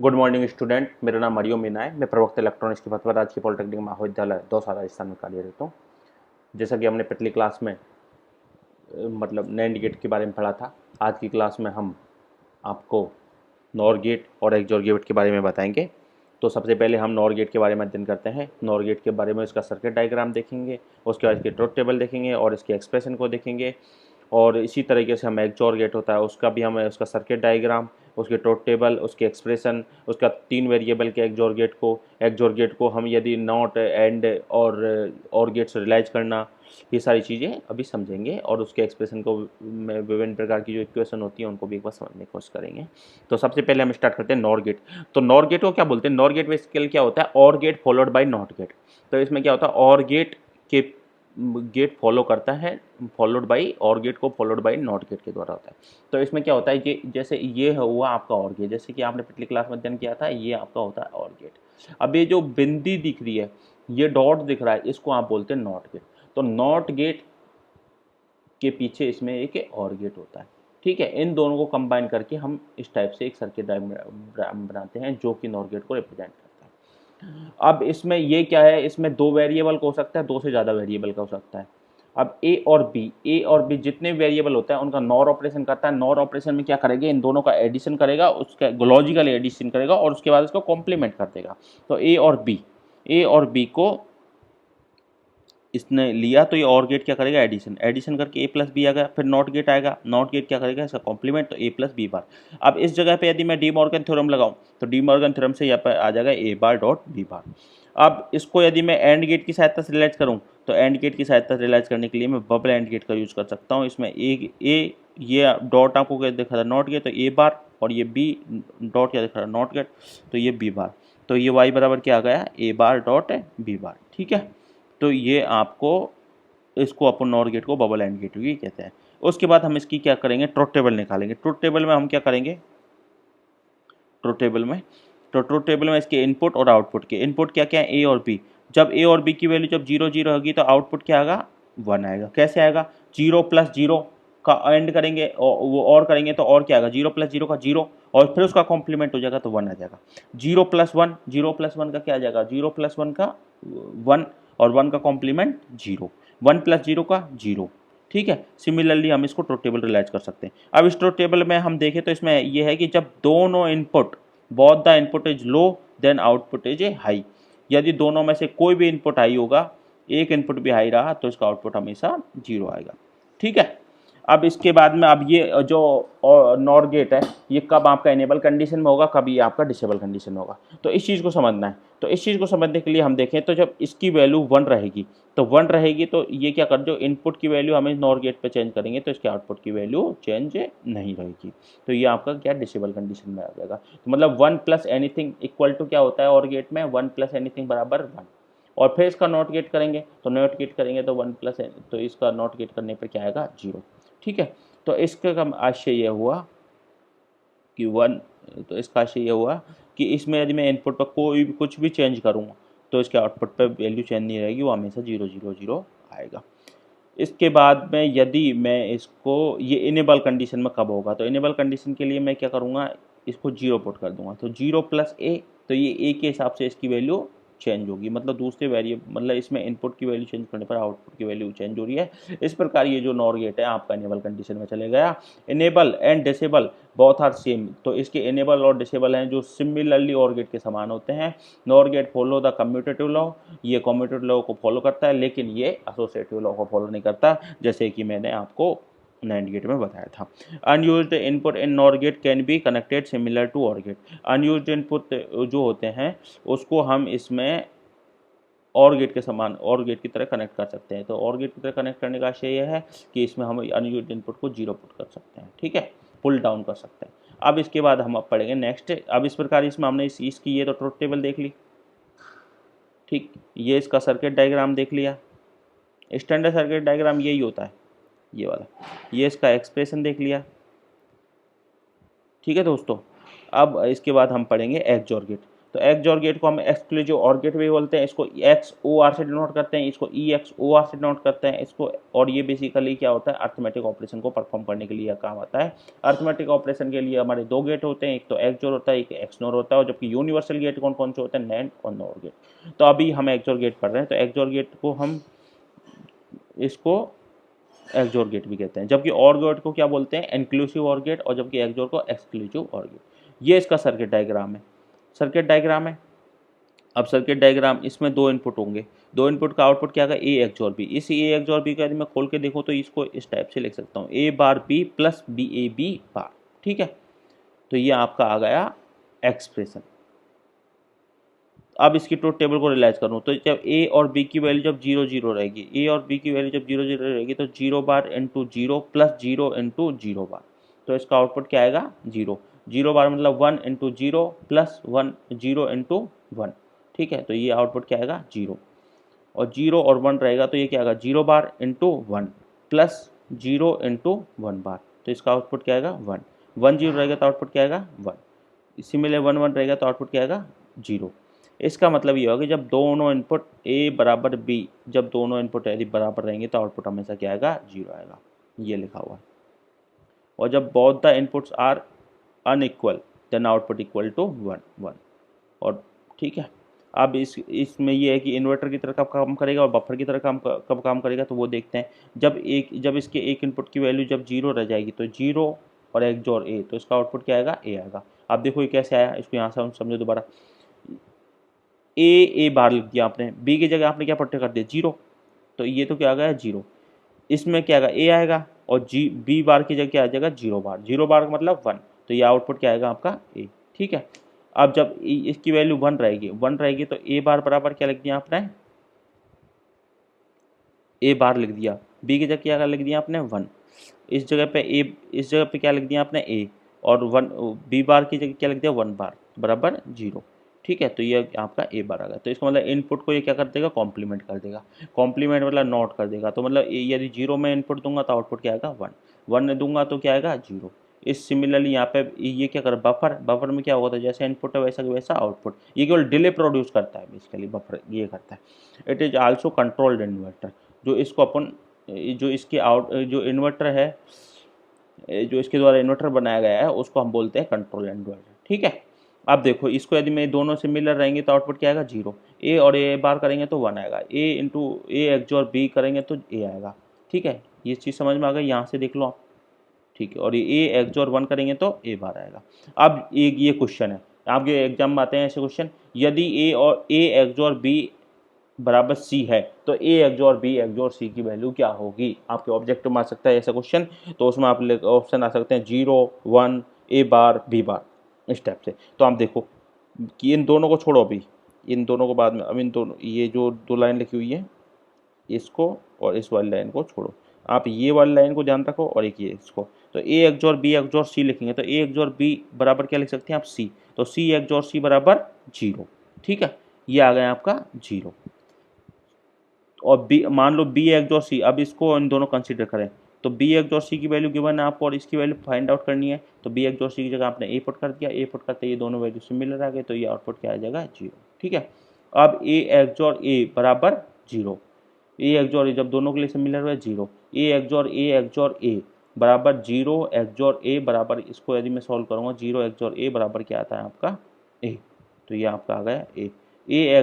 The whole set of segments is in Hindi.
गुड मॉर्निंग स्टूडेंट, मेरा नाम मरियम मीना है। मैं प्रवक्ता इलेक्ट्रॉनिक्स की पदवर राजकीय पॉलिटेक्निक महाविद्यालय दौसा राजस्थान में कार्यरत हूँ। जैसा कि हमने पिछली क्लास में मतलब नैंड गेट के बारे में पढ़ा था, आज की क्लास में हम आपको नॉर गेट और एक्सोर गेट के बारे में बताएंगे। तो सबसे पहले हम नॉर गेट के बारे में अध्ययन करते हैं। नॉर गेट के बारे में इसका सर्किट डायग्राम देखेंगे, उसके बाद इसके ट्रुथ टेबल देखेंगे और इसके एक्सप्रेशन को देखेंगे। और इसी तरीके से हम एक्सोर गेट होता है उसका भी हमें उसका सर्किट डायग्राम, उसके ट्रुथ टेबल, उसके एक्सप्रेशन, उसका 3 वेरिएबल के एक्सोर गेट को हम यदि नॉट एंड और गेट्स रियलाइज करना, ये सारी चीज़ें अभी समझेंगे। और उसके एक्सप्रेशन को में विभिन्न प्रकार की जो इक्वेशन होती है उनको भी एक बार समझने की कोशिश करेंगे। तो सबसे पहले हम स्टार्ट करते हैं नॉर गेट। तो नॉर गेट को क्या बोलते हैं? नॉर गेट बेसिकली क्या होता है? और gate followed by not gate. तो इसमें क्या होता है? और गेट के गेट फॉलो करता है, फॉलोड बाई और गेट को फॉलोड बाई नॉट गेट के द्वारा होता है। तो इसमें क्या होता है कि जैसे ये हुआ आपका और गेट, जैसे कि आपने पिछली क्लास में अध्ययन किया था, ये आपका होता है और गेट। अब ये जो बिंदी दिख रही है, ये डॉट दिख रहा है, इसको आप बोलते हैं नॉट गेट। तो नॉट गेट के पीछे इसमें एक और गेट होता है। ठीक है, इन दोनों को कंबाइन करके हम इस टाइप से एक सर्किट डायग्राम बनाते हैं जो कि नॉर गेट को रिप्रेजेंट करता है। अब इसमें ये क्या है? इसमें 2 वेरिएबल का हो सकता है, 2 से ज़्यादा वेरिएबल का हो सकता है। अब ए और बी जितने वेरिएबल होता है उनका नॉर ऑपरेशन करता है। नॉर ऑपरेशन में क्या करेगा? इन दोनों का एडिशन करेगा, उसका लॉजिकल एडिशन करेगा और उसके बाद इसको कॉम्प्लीमेंट कर देगा। तो ए और बी को इसने लिया तो ये और गेट क्या करेगा? एडिशन करके ए प्लस बी आ गया। फिर नॉट गेट आएगा, नॉट गेट क्या करेगा? इसका कॉम्प्लीमेंट, तो ए प्लस बी बार। अब इस जगह पे यदि मैं डी मॉर्गन थ्योरम लगाऊं तो डी मॉर्गन थ्योरम से यहाँ पर आ जाएगा ए बार डॉट बी बार। अब इसको यदि मैं एंड गेट की सहायता से रियलाइज करूँ तो एंड गेट की सहायता से रियलाइज करने के लिए मैं बबल एंड गेट का यूज कर सकता हूँ। इसमें ए ये डॉट आपको क्या दिखा था? नॉट गेट, तो ए बार, और ये बी डॉट क्या दिख रहा है? नॉट गेट, तो ये बी बार। तो ये वाई बराबर क्या आ गया? ए बार डॉट बी बार। ठीक है, तो ये आपको इसको अपन नॉर गेट को बबल एंड गेट भी कहते हैं। उसके बाद हम इसकी क्या करेंगे? ट्रुथ टेबल निकालेंगे। ट्रुथ टेबल में हम क्या करेंगे? ट्रुथ टेबल में इसके इनपुट और आउटपुट के इनपुट क्या क्या है? ए और बी। जब ए और बी की वैल्यू जब 0 0 होगी तो आउटपुट क्या आएगा? 1 आएगा। कैसे आएगा? 0 प्लस 0 का एंड करेंगे और वो और करेंगे तो और क्या आएगा? 0 प्लस 0 का 0 और फिर उसका कॉम्प्लीमेंट हो जाएगा तो 1 आ जाएगा। 0 प्लस 1 का क्या आ जाएगा? 0 प्लस 1 का 1 और 1 का कॉम्प्लीमेंट 0, 1 प्लस 0 का 0। ठीक है, सिमिलरली हम इसको ट्रुथ टेबल रियलाइज कर सकते हैं। अब इस ट्रुथ टेबल में हम देखें तो इसमें यह है कि जब दोनों input both the input is low then output is a high. यदि दोनों में से कोई भी इनपुट हाई होगा, एक इनपुट भी हाई रहा तो इसका आउटपुट हमेशा 0 आएगा। ठीक है, अब इसके बाद में अब ये जो नॉर गेट है ये कब आपका इनेबल कंडीशन में होगा, कब ये आपका डिसेबल कंडीशन में होगा, तो इस चीज़ को समझना है। तो इस चीज़ को समझने के लिए हम देखें तो जब इसकी वैल्यू 1 रहेगी तो 1 रहेगी तो ये क्या कर, जो इनपुट की वैल्यू हमें नॉर गेट पे चेंज करेंगे तो इसके आउटपुट की वैल्यू चेंज नहीं रहेगी। तो ये आपका क्या डिसेबल कंडीशन में आ जाएगा। तो मतलब 1 प्लस एनीथिंग इक्वल टू क्या होता है और गेट में? 1 प्लस एनीथिंग बराबर 1। और फिर इसका नॉट गेट करेंगे तो नॉट गेट करेंगे तो 1 प्लस, तो इसका नॉट गेट करने पर क्या आएगा? 0। ठीक है, तो इसका आशय यह हुआ कि 1, तो इसका आशय यह हुआ कि इसमें यदि मैं इनपुट पर कोई भी कुछ भी चेंज करूँगा तो इसके आउटपुट पर वैल्यू चेंज नहीं रहेगी, वो हमेशा 0 0 0 आएगा। इसके बाद में यदि मैं इसको, ये इनेबल कंडीशन में कब होगा? तो इनेबल कंडीशन के लिए मैं क्या करूँगा? इसको 0 पुट कर दूंगा तो 0 प्लस ए, तो ये ए के हिसाब से इसकी वैल्यू चेंज होगी। मतलब दूसरे वेरिएबल, मतलब इसमें इनपुट की वैल्यू चेंज करने पर आउटपुट की वैल्यू चेंज हो रही है। इस प्रकार ये जो नॉर गेट है आपका इनेबल कंडीशन में चले गया। Enable and disable both are same, तो इसके इनेबल और डिसेबल हैं जो सिमिलरली और गेट के समान होते हैं। NOR gate follow the commutative law, ये कम्यूटेटिव लॉ को फॉलो करता है लेकिन ये एसोसिएटिव लॉ को फॉलो नहीं करता, जैसे कि मैंने आपको नैंड गेट में बताया था। Unused input in NOR gate can be connected similar to OR gate. Unused input जो होते हैं उसको हम इसमें और गेट के समान, और गेट की तरह कनेक्ट कर सकते हैं। तो और गेट की तरह कनेक्ट करने का आशय यह है कि इसमें हम अनयूज्ड इनपुट को 0 पुट कर सकते हैं। ठीक है, पुल डाउन कर सकते हैं। अब इसके बाद हम अब पढ़ेंगे नेक्स्ट। अब इस प्रकार इसमें हमने इसकी ये तो ट्रुथ टेबल देख ली। ठीक, ये इसका सर्किट डायग्राम देख लिया। स्टैंडर्ड सर्किट डायग्राम यही होता है, ये वाला। ये इसका एक्सप्रेशन देख लिया। ठीक है दोस्तों, अब इसके बाद हम पढ़ेंगे एक्सोर गेट। तो XOR गेट को हम एक्सक्लूसिव OR गेट भी बोलते हैं, इसको XOR से डिनोट करते हैं, इसको EXOR से डिनोट करते हैं इसको। और ये बेसिकली क्या होता है, अर्थमेटिक ऑपरेशन को परफॉर्म करने के लिए काम आता है। अर्थमेटिक ऑपरेशन के लिए हमारे दो गेट होते हैं, एक तो XOR होता है, एक XNOR होता है, और जबकि यूनिवर्सल गेट कौन कौन से होते हैं, NAND और NOR गेट। तो अभी हम XOR गेट पढ़ रहे हैं, तो XOR गेट को हम इसको XOR गेट भी कहते हैं, जबकि OR गेट को क्या बोलते हैं, इंक्लूसिव OR गेट, और जबकि XOR को एक्सक्लूसिव OR गेट। ये इसका सर्किट डायग्राम है, सर्किट डायग्राम है। अब सर्किट डायग्राम, इसमें दो इनपुट होंगे, दो इनपुट का आउटपुट क्या होगा, A XOR B। इस A XOR B का यदि मैं खोल के देखूँ तो इसको इस टाइप से लिख सकता हूँ, A bar B plus BAB बार। ठीक है, तो ये आपका आ गया एक्सप्रेशन। अब इसकी ट्रूथ टेबल को रियलाइज करूँ तो जब A और B की वैल्यू जब 0 0 रहेगी, A और B की वैल्यू जब 0 0 रहेगी, तो 0 बार इंटू 0 प्लस 0 इंटू 0 बार, तो इसका आउटपुट क्या आएगा, 0। 0 बार मतलब 1 इंटू 0 प्लस 1 0 इंटू 1। ठीक है, तो ये आउटपुट क्या आएगा, 0। और 0 और 1 रहेगा तो ये क्या आएगा, 0 बार इंटू 1 प्लस 0 इंटू 1 बार, तो इसका आउटपुट क्या आएगा, 1। 1 0 रहेगा तो आउटपुट क्या आएगा, 1। इसी में 1 1 रहेगा तो आउटपुट क्या आएगा, 0। इसका मतलब ये होगा कि जब दोनों इनपुट A बराबर B, जब दोनों इनपुट यदि बराबर रहेंगे तो आउटपुट हमेशा क्या आएगा, 0 आएगा, ये लिखा हुआ है। और जब both the inputs are unequal then output equal to 1 1। और ठीक है, अब इसमें ये है कि इन्वर्टर की तरह कब काम करेगा और बफर की तरह कब काम करेगा, तो वो देखते हैं। जब इसके एक इनपुट की वैल्यू जब 0 रह जाएगी तो 0 और XOR A, तो इसका आउटपुट क्या आएगा, A आएगा। आप देखो ये कैसे आया, इसको यहाँ से हम समझो दोबारा। A बार लिख दिया आपने, B की जगह आपने क्या पट्टे कर दिया, 0, तो ये तो क्या आ गया, 0। इसमें क्या आएगा, A आएगा, और B बार की जगह क्या आ जाएगा, 0 बार। 0 बार का मतलब 1, तो ये आउटपुट क्या आएगा आपका, A। ठीक है, अब जब इसकी वैल्यू 1 रहेगी तो A बार बराबर क्या लिख दिया आपने, A बार लिख दिया। B की जगह क्या लिख दिया आपने, 1। इस जगह पे क्या लिख दिया आपने, A, और 1 B बार की जगह क्या लिख दिया, 1 बार बराबर 0। ठीक है, तो ये आपका A बार आ गया। तो इसका मतलब इनपुट को ये क्या कर देगा, कॉम्प्लीमेंट कर देगा। कॉम्प्लीमेंट मतलब नॉट कर देगा, तो मतलब यदि 0 में इनपुट दूंगा तो आउटपुट क्या आएगा, 1। 1 दूंगा तो क्या आएगा, 0। इस सिमिलरली यहाँ पे ये क्या कर, बफर में क्या होगा, तो जैसे इनपुट है वैसा वैसा आउटपुट। ये केवल डिले प्रोड्यूस करता है, बेसिकली बफर ये करता है। It is also controlled inverter, जो इसको अपन जो इन्वर्टर है, जो इसके द्वारा इन्वर्टर बनाया गया है, उसको हम बोलते हैं कंट्रोल इन्वर्टर। ठीक है, अब देखो इसको यदि मैं दोनों सिमिलर रहेंगे तो आउटपुट क्या आएगा, 0। A और A बार करेंगे तो 1 आएगा, A XOR B करेंगे तो A आएगा। ठीक है, ये चीज़ समझ में आ गई, यहाँ से देख लो आप। ठीक है, और ये A XOR 1 करेंगे तो A बार आएगा। अब ये क्वेश्चन है, आपके एग्जाम में आते हैं ऐसे क्वेश्चन, यदि A XOR B बराबर C है तो A XOR B XOR C की वैल्यू क्या होगी, आपके ऑब्जेक्टिव में आ सकता है ऐसा क्वेश्चन। तो उसमें आप ऑप्शन आ सकते हैं 0 1 A बार B बार, इस टाइप से। तो आप देखो कि इन दोनों को छोड़ो, अभी इन दोनों को बाद में, अब इन दोनों ये जो दो लाइन लिखी हुई है इसको और इस वाली लाइन को छोड़ो, आप ये वाली लाइन को ध्यान रखो और एक ये इसको। तो A XOR B XOR C लिखेंगे तो A XOR B बराबर क्या लिख सकते हैं आप, C। तो C XOR C बराबर 0। ठीक है, ये आ गया आपका 0। और B, मान लो B XOR C, अब इसको इन दोनों कंसीडर करें तो B XOR C की वैल्यू गिवन है आपको और इसकी वैल्यू फाइंड आउट करनी है। तो B XOR C की जगह आपने A पुट कर दिया, A पुट करते ये दोनों वैल्यू सिमिलर आ गए, तो ये आउटपुट क्या आ जाएगा, 0। ठीक है, अब A XOR A बराबर 0, A XOR A जब दोनों के लिए सिमिलर हुआ 0, A XOR A बराबर 0 XOR A बराबर, इसको यदि मैं सॉल्व करूँगा 0 XOR A बराबर क्या आता है आपका, A। तो ये आपका आ गया A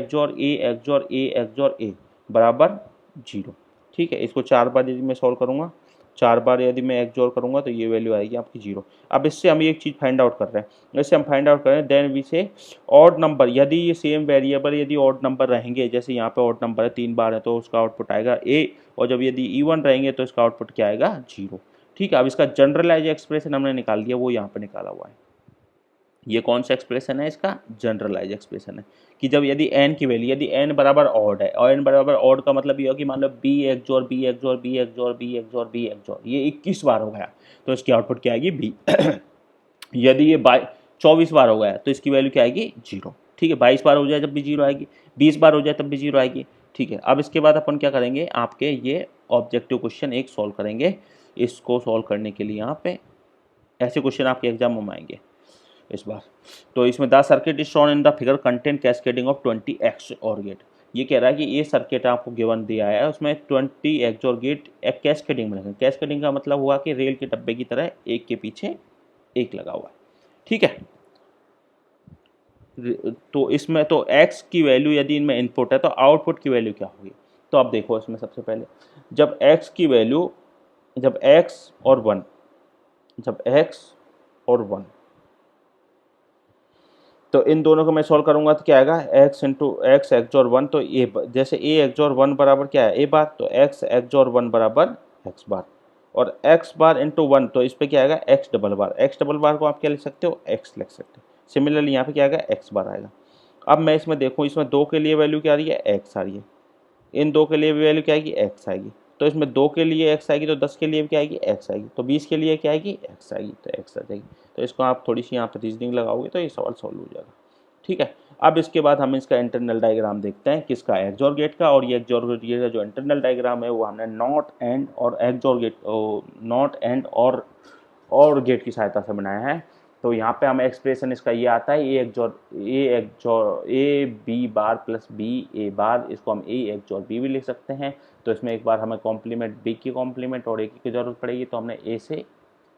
XOR A बराबर 0। ठीक है, इसको 4 बार यदि मैं सॉल्व करूँगा, 4 बार यदि मैं XOR करूँगा तो ये वैल्यू आएगी आपकी 0। अब इससे हम एक चीज़ फाइंड आउट कर रहे हैं, इससे हम फाइंड आउट कर रहे हैं देन वी से ऑड नंबर, यदि ये सेम वेरिएबल यदि ऑड नंबर रहेंगे, जैसे यहाँ पे ऑड नंबर है 3 बार है तो उसका आउटपुट आएगा A, और जब यदि इवन रहेंगे तो इसका आउटपुट क्या आएगा, 0। ठीक है, अब इसका जनरलाइज एक्सप्रेशन हमने निकाल दिया, वो यहाँ पर निकाला हुआ है। ये कौन सा एक्सप्रेशन है, इसका जनरलाइज एक्सप्रेशन है कि जब यदि n की वैल्यू, यदि n बराबर ऑड है, और n बराबर ऑड का मतलब ये हो कि मान लो B XOR B XOR B XOR B XOR B XOR ये 21 बार हो गया तो इसकी आउटपुट क्या आएगी, B। यदि ये 24 बार हो गया तो इसकी वैल्यू क्या आएगी, 0। ठीक है, 22 बार हो जाए जब भी 0 आएगी, 20 बार हो जाए तब भी 0 आएगी। ठीक है, अब इसके बाद अपन क्या करेंगे, आपके ये ऑब्जेक्टिव क्वेश्चन एक सॉल्व करेंगे। इसको सॉल्व करने के लिए यहाँ पे ऐसे क्वेश्चन आपके एग्जाम में आएंगे। इस बार। तो इसमें the circuit is shown in the figure content cascading of 20 x और गेट। ये कह रहा है कि ये सर्किट आपको गिवन दिया है, उसमें 20 एक्स और गेट एक कैस्केडिंग में लगे। कैस्केडिंग का मतलब हुआ कि रेल के डब्बे की तरह एक के पीछे एक लगा हुआ है, ठीक है। तो इसमें तो x की वैल्यू यदि इनमें इनपुट है तो आउटपुट की वैल्यू क्या होगी। तो आप देखो इसमें सबसे पहले जब x की वैल्यू, जब x और 1, जब x और 1, तो इन दोनों को मैं सॉल्व करूंगा तो क्या आएगा, x इंटू एक्स एक्सोर 1, तो ए जैसे a एक्सोर 1 बराबर क्या है a बार, तो x एक्सोर 1 बराबर x बार, और x बार इंटू 1 तो इस पे क्या आएगा x डबल बार। x डबल बार को आप क्या लिख सकते हो, x लिख सकते हो। सिमिलरली यहाँ पे क्या आएगा x बार आएगा। अब मैं इसमें देखूँ, इसमें 2 के लिए वैल्यू क्या आ रही है, x आ रही है, इन 2 के लिए भी वैल्यू क्या आएगी, x आएगी। तो इसमें 2 के लिए x आएगी तो 10 के लिए भी क्या आएगी, x आएगी। तो 20 के लिए क्या आएगी, x आएगी, तो x आ जाएगी। तो इसको आप थोड़ी सी यहाँ पर रीजनिंग लगाओगे तो ये सवाल सॉल्व हो जाएगा, ठीक है। अब इसके बाद हम इसका इंटरनल डायग्राम देखते हैं, किसका, XOR गेट का। और ये XOR गेट का जो इंटरनल डायग्राम है वो हमने नॉट एंड और XOR गेट, नॉट एंड और गेट की सहायता से बनाया है। तो यहाँ पे हमें एक्सप्रेशन इसका ये आता है, A B bar plus B A bar, इसको हम ए एक्सोर बी भी लिख सकते हैं। तो इसमें एक बार हमें कॉम्प्लीमेंट बी की कॉम्प्लीमेंट और ए की जरूरत पड़ेगी, तो हमने ए से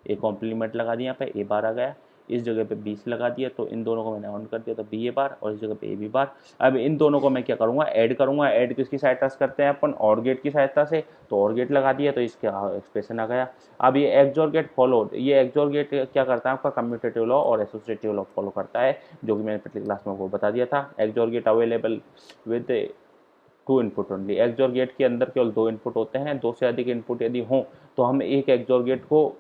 ए कॉम्प्लीमेंट लगा दिया, यहाँ पे ए बार आ गया, इस जगह पे बी से लगा दिया, तो इन दोनों को मैंने ऑन कर दिया, तो बी ए बार, और इस जगह पे ए बी बार। अब इन दोनों को मैं क्या करूँगा, ऐड करूँगा। ऐड किसकी सहायता से करते हैं अपन, और गेट की सहायता से, तो और गेट लगा दिया, तो इसका एक्सप्रेशन आ गया। अब ये एक्सोर गेट फॉलो, ये एक्सोर गेट क्या करता है आपका, कम्यूटेटिव लॉ और एसोसिएटिव लॉ फॉलो करता है, जो कि मैंने पिछली क्लास में आपको बता दिया था। XOR gate available with 2 input only. XOR gate के अंदर केवल 2 इनपुट होते हैं, 2 से अधिक इनपुट यदि हों तो हम एक एक्सोर गेट को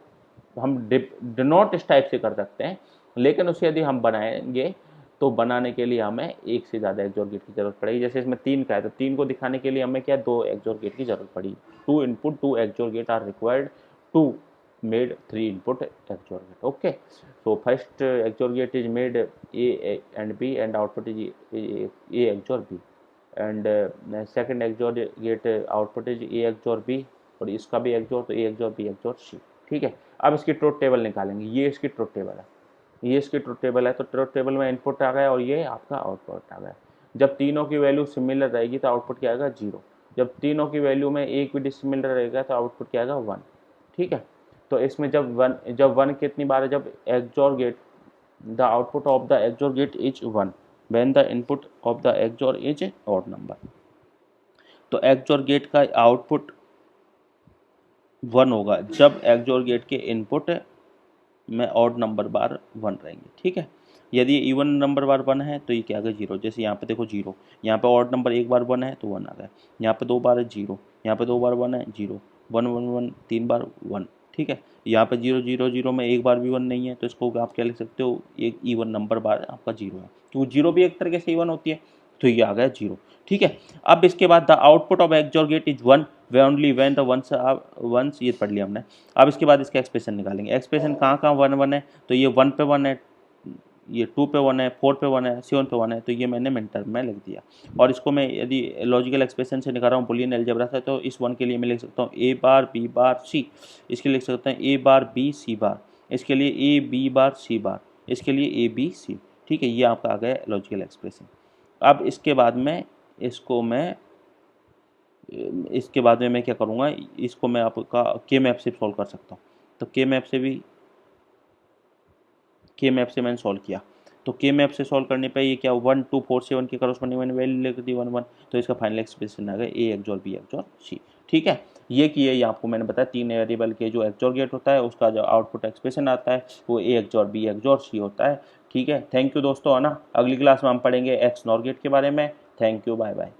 हम डिनोट इस टाइप से कर सकते हैं, लेकिन उसे यदि हम बनाएंगे तो बनाने के लिए हमें एक से ज़्यादा एक्सोर गेट की जरूरत पड़ेगी। जैसे इसमें 3 का है तो 3 को दिखाने के लिए हमें क्या 2 एक्सोर गेट की जरूरत पड़ी। 2 input 2 XOR gate are required to made 3 input XOR gate. Okay, so first XOR gate is made A and B and output is A XOR B, and second XOR gate output is A XOR B, और इसका भी XOR, तो A XOR B XOR C, ठीक है। अब इसकी ट्रुथ टेबल निकालेंगे, ये इसकी ट्रुथ टेबल है, ये इसकी ट्रुथ टेबल है। तो ट्रुथ टेबल में इनपुट आ गया और ये आपका आउटपुट आ गया। जब तीनों की वैल्यू सिमिलर रहेगी तो आउटपुट क्या आएगा, 0। जब तीनों की वैल्यू में एक भी डिसिमिलर रहेगा तो आउटपुट क्या आएगा, 1, ठीक है। तो इसमें जब वन कितनी बार है, जब XOR gate the output of the XOR gate is 1 when the input of the XOR is odd number. तो एक्सोर गेट का आउटपुट 1 होगा जब एक्सोर गेट के इनपुट में ऑड नंबर बार 1 रहेंगे, ठीक है। यदि इवन नंबर बार 1 है तो ये क्या आ गया, 0। जैसे यहाँ पे देखो 0, यहाँ पे ऑड नंबर एक बार 1 है तो 1 आ गया, यहाँ पे 2 बार है 0, यहाँ पे 2 बार 1 है 0, 1 1 1 3 बार 1, ठीक है। यहाँ पे 0 0 0 में एक बार भी 1 नहीं है, तो इसको आप क्या लिख सकते हो, एक इवन नंबर बार आपका 0 है, तो 0 भी एक तरीके से इवन होती है, तो ये आ गया 0, ठीक है। अब इसके बाद the output of XOR gate is 1 only when the ones, ये पढ़ लिया हमने। अब इसके बाद इसका एक्सप्रेशन निकालेंगे। एक्सप्रेशन कहाँ कहाँ 1 1 है, तो ये 1 पे 1 है, ये 2 पे 1 है, 4 पे 1 है, 7 पे 1 है, तो ये मैंने मिन टर्म में लिख दिया। और इसको मैं यदि लॉजिकल एक्सप्रेशन से निकाल रहा हूँ बुलियन अलजेब्रा से, तो इस 1 के लिए मैं लिख सकता हूँ ए बार बी बार सी, इसके लिख सकते हैं ए बार बी सी बार, इसके लिए ए बी बार सी बार, इसके लिए ए बी सी, ठीक है। ये आपका आ गया लॉजिकल एक्सप्रेशन। अब इसके बाद में मैं क्या करूँगा, इसको मैं आपका के मैप से सॉल्व कर सकता हूँ। तो के मैप से मैंने सॉल्व किया, तो के मैप से सॉल्व करने पे ये क्या 1 2 4 7 की करस्पॉन्डिंग मैंने वैल्यू लिख दी 1 1, तो इसका फाइनल एक्सप्रेशन आ गया ए एक्सोर बी एक्सोर सी, ठीक है। ये किए, ये आपको मैंने बताया 3 वेरिएबल के जो एक्सोर गेट होता है उसका जो आउटपुट एक्सप्रेशन आता है वो ए एक्सोर बी एक्सोर सी होता है, ठीक है। थैंक यू दोस्तों, है ना। अगली क्लास में हम पढ़ेंगे एक्स नॉर गेट के बारे में। Thank you, bye bye.